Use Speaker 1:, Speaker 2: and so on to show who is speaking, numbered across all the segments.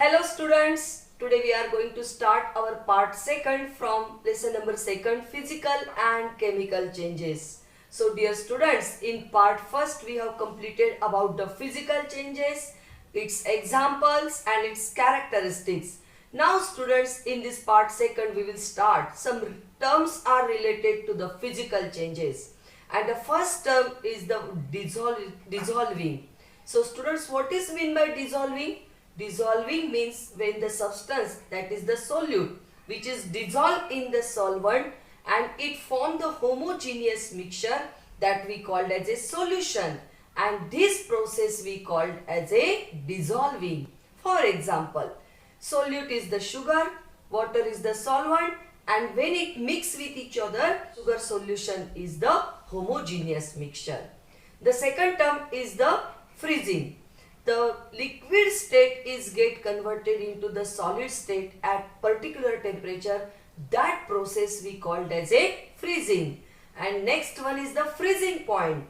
Speaker 1: Hello students, today we are going to start our part second from lesson number second, physical and chemical changes. So dear students, in part first we have completed about the physical changes, its examples and its characteristics. Now students, in this part second we will start. Some terms are related to the physical changes and the first term is the dissolving. So students, what is mean by dissolving? Dissolving means when the substance, that is the solute, which is dissolved in the solvent and it form the homogeneous mixture that we called as a solution, and this process we called as a dissolving. For example, solute is the sugar, water is the solvent, and when it mix with each other, sugar solution is the homogeneous mixture. The second term is the freezing. The liquid state is get converted into the solid state at particular temperature. That process we called as a freezing. And next one is the freezing point.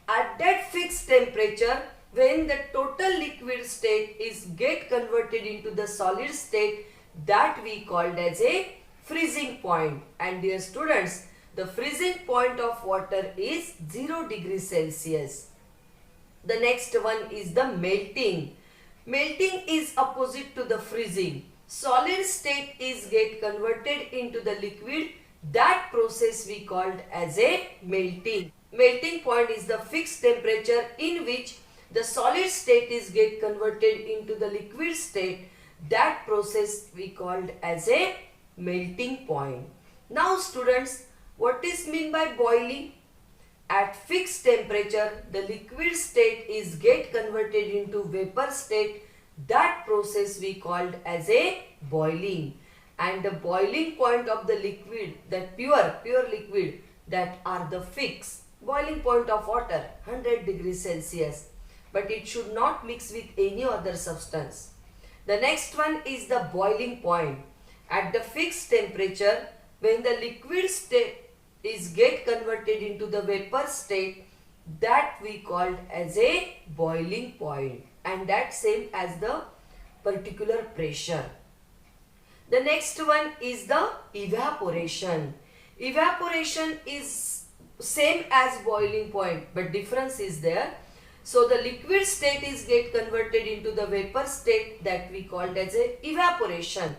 Speaker 1: At that fixed temperature, when the total liquid state is get converted into the solid state, that we called as a freezing point. And dear students, the freezing point of water is 0 degrees Celsius. The next one is the melting. Melting is opposite to the freezing. Solid state is get converted into the liquid. That process we called as a melting. Melting point is the fixed temperature in which the solid state is get converted into the liquid state. That process we called as a melting point. Now students, what is mean by boiling? At fixed temperature, the liquid state is get converted into vapor state. That process we called as a boiling. And the boiling point of the liquid, that pure liquid, that are the fixed. Boiling point of water, 100 degrees Celsius. But it should not mix with any other substance. The next one is the boiling point. At the fixed temperature, when the liquid state is get converted into the vapor state, that we called as a boiling point, and that same as the particular pressure. The next one is the evaporation. Evaporation is same as boiling point, but difference is there. So the liquid state is get converted into the vapor state, that we called as a evaporation.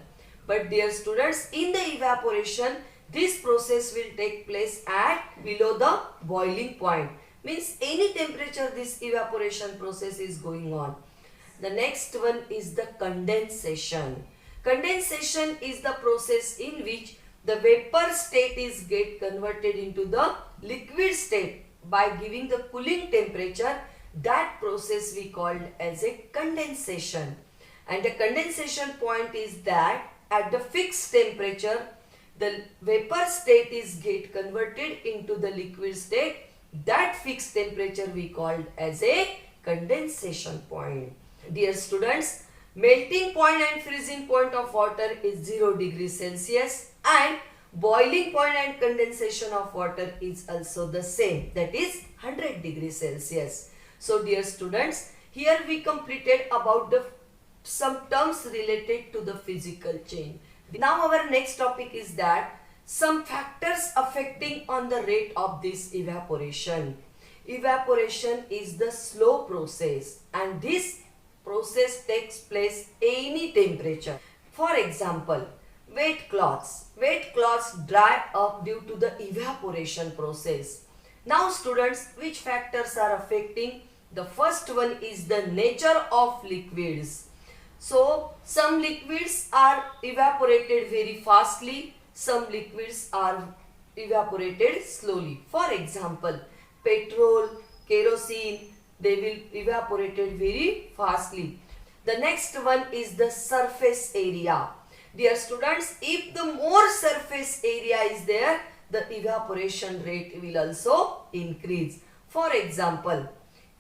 Speaker 1: But dear students, in the evaporation, this process will take place at below the boiling point. Means any temperature this evaporation process is going on. The next one is the condensation. Condensation is the process in which the vapor state is get converted into the liquid state by giving the cooling temperature. That process we called as a condensation. And the condensation point is that at the fixed temperature, the vapor state is get converted into the liquid state. That fixed temperature we called as a condensation point. Dear students, melting point and freezing point of water is 0 degrees Celsius, and boiling point and condensation of water is also the same, that is 100 degrees Celsius. So dear students, here we completed about the some terms related to the physical change. Now our next topic is that some factors affecting on the rate of this evaporation. Evaporation is the slow process, and this process takes place any temperature. For example, wet cloths. Wet cloths dry up due to the evaporation process. Now students, which factors are affecting? The first one is the nature of liquids. So, some liquids are evaporated very fastly, some liquids are evaporated slowly. For example, petrol, kerosene, they will evaporated very fastly. The next one is the surface area. Dear students, if the more surface area is there, the evaporation rate will also increase. For example,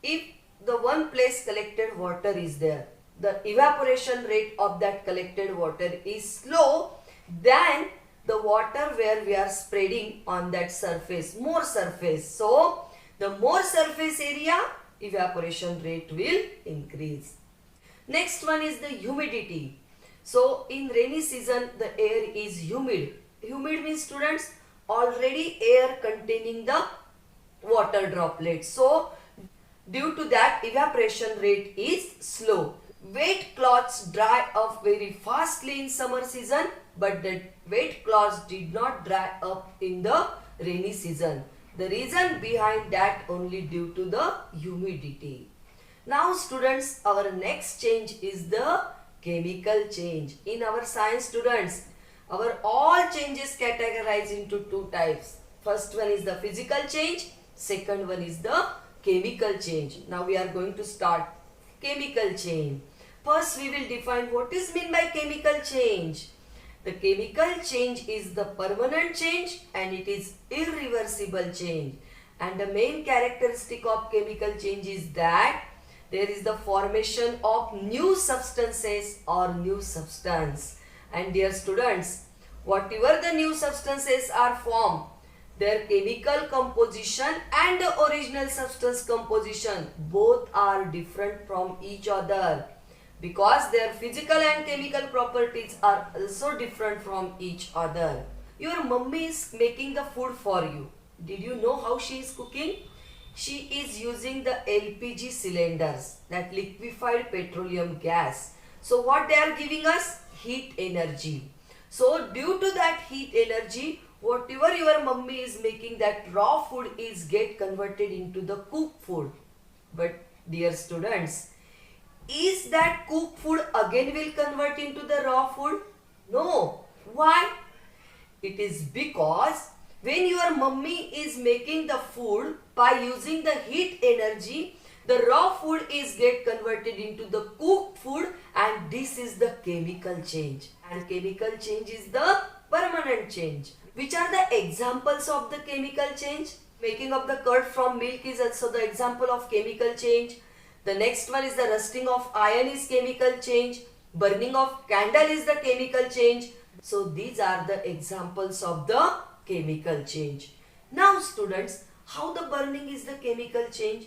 Speaker 1: if the one place collected water is there, the evaporation rate of that collected water is slow than the water where we are spreading on that surface, more surface. So, the more surface area, evaporation rate will increase. Next one is the humidity. So in rainy season the air is humid. Humid means students already air containing the water droplets. So due to that evaporation rate is slow. Wet cloths dry up very fastly in summer season, but the wet cloths did not dry up in the rainy season. The reason behind that only due to the humidity. Now students, our next change is the chemical change. In our science students, our all changes categorized into two types. First one is the physical change, second one is the chemical change. Now we are going to start chemical change. First we will define what is meant by chemical change. The chemical change is the permanent change and it is irreversible change. And the main characteristic of chemical change is that there is the formation of new substances or new substance. And dear students, whatever the new substances are formed, their chemical composition and the original substance composition both are different from each other, because their physical and chemical properties are also different from each other. Your mummy is making the food for you. Did you know how she is cooking? She is using the LPG cylinders, that liquefied petroleum gas. So what they are giving us? Heat energy. So due to that heat energy, whatever your mummy is making, that raw food is get converted into the cooked food. But dear students, is that cooked food again will convert into the raw food? No. Why? It is because when your mummy is making the food by using the heat energy, the raw food is get converted into the cooked food, and this is the chemical change. And chemical change is the permanent change. Which are the examples of the chemical change? Making of the curd from milk is also the example of chemical change. The next one is the rusting of iron is chemical change. Burning of candle is the chemical change. So these are the examples of the chemical change. Now students, how the burning is the chemical change?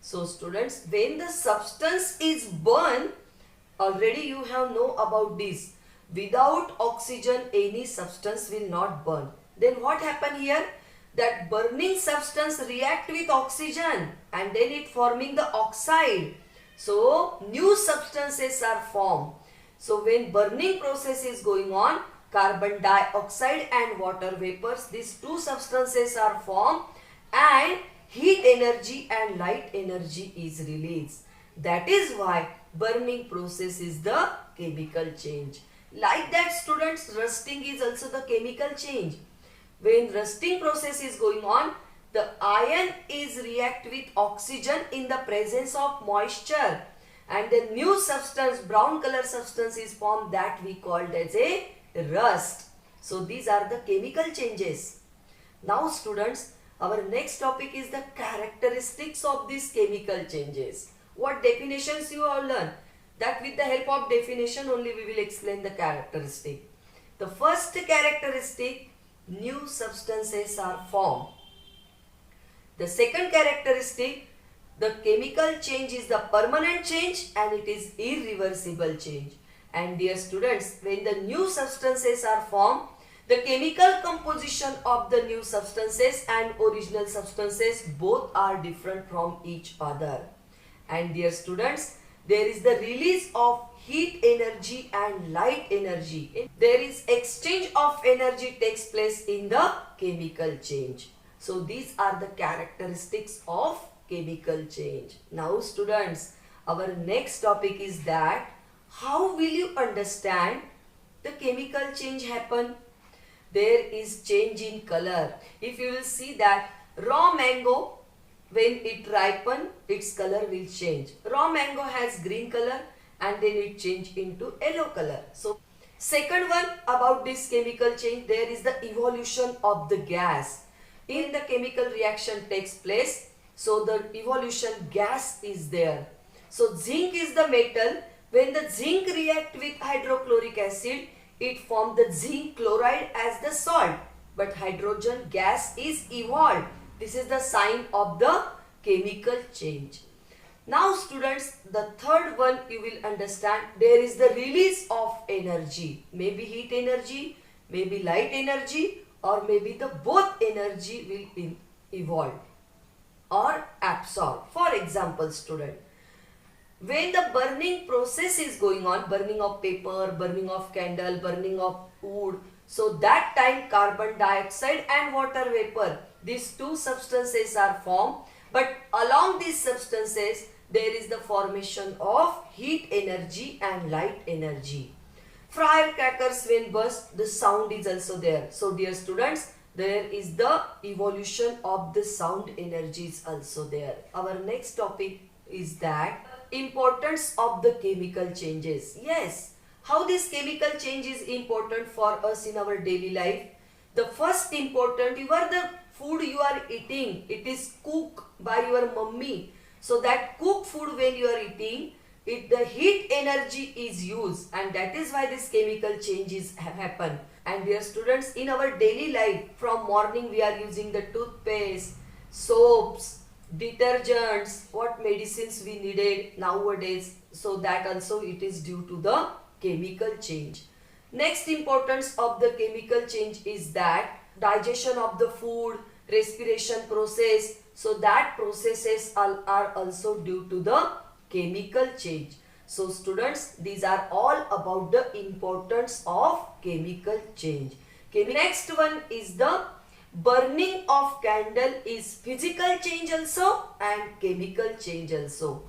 Speaker 1: So students, when the substance is burned, already you have know about this. Without oxygen, any substance will not burn. Then what happen here? That burning substance react with oxygen and then it forming the oxide. So new substances are formed. So when burning process is going on, carbon dioxide and water vapors, these two substances are formed and heat energy and light energy is released. That is why burning process is the chemical change. Like that students, rusting is also the chemical change. When rusting process is going on, the iron is react with oxygen in the presence of moisture and the new substance, brown color substance is formed, that we called as a rust. So these are the chemical changes. Now students, our next topic is the characteristics of these chemical changes. What definitions you have learned? That with the help of definition only we will explain the characteristic. The first characteristic, new substances are formed. The second characteristic, the chemical change is the permanent change and it is irreversible change. And dear students, when the new substances are formed, the chemical composition of the new substances and original substances both are different from each other. And dear students, there is the release of heat energy and light energy. There is exchange of energy takes place in the chemical change. So these are the characteristics of chemical change. Now students, our next topic is that how will you understand the chemical change happen? There is change in color. If you will see that raw mango, when it ripen, its color will change. Raw mango has green color and then it change into yellow color. So second one about this chemical change, there is the evolution of the gas. In the chemical reaction takes place, so the evolution gas is there. So zinc is the metal. When the zinc react with hydrochloric acid, it forms the zinc chloride as the salt. But hydrogen gas is evolved. This is the sign of the chemical change. Now students, the third one you will understand, there is the release of energy. Maybe heat energy, maybe light energy, or maybe the both energy will evolve or absorb. For example, student, when the burning process is going on, burning of paper, burning of candle, burning of wood, so that time carbon dioxide and water vapor, these two substances are formed, but along these substances there is the formation of heat energy and light energy. Firecrackers when burst, the sound is also there. So dear students, there is the evolution of the sound energies also there. Our next topic is that importance of the chemical changes. Yes, how this chemical change is important for us in our daily life. The first important, the food you are eating, it is cooked by your mummy. So that cooked food when you are eating, the heat energy is used, and that is why this chemical changes happen. And dear students, in our daily life, from morning we are using the toothpaste, soaps, detergents, what medicines we needed nowadays, so that also it is due to the chemical change. Next importance of the chemical change is that digestion of the food, respiration process, so that processes are also due to the chemical change. So students, these are all about the importance of chemical change. Okay, next one is the burning of candle is physical change also and chemical change also.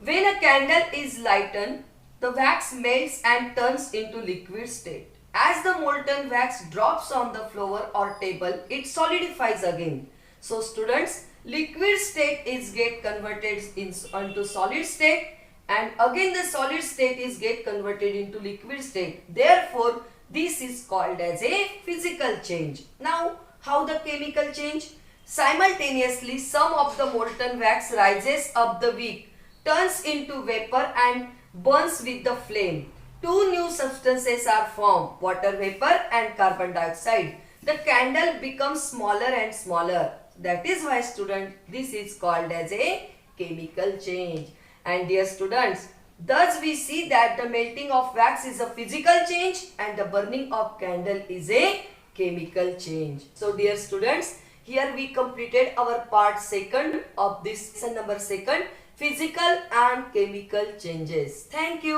Speaker 1: When a candle is lightened, the wax melts and turns into liquid state. As the molten wax drops on the floor or table, it solidifies again. So students, liquid state is get converted into solid state, and again the solid state is get converted into liquid state. Therefore, this is called as a physical change. Now, how the chemical change? Simultaneously, some of the molten wax rises up the wick, turns into vapor and burns with the flame. Two new substances are formed, water vapor and carbon dioxide. The candle becomes smaller and smaller. That is why student, this is called as a chemical change. And dear students, thus we see that the melting of wax is a physical change and the burning of candle is a chemical change. So dear students, here we completed our part second of this lesson number second, physical and chemical changes. Thank you.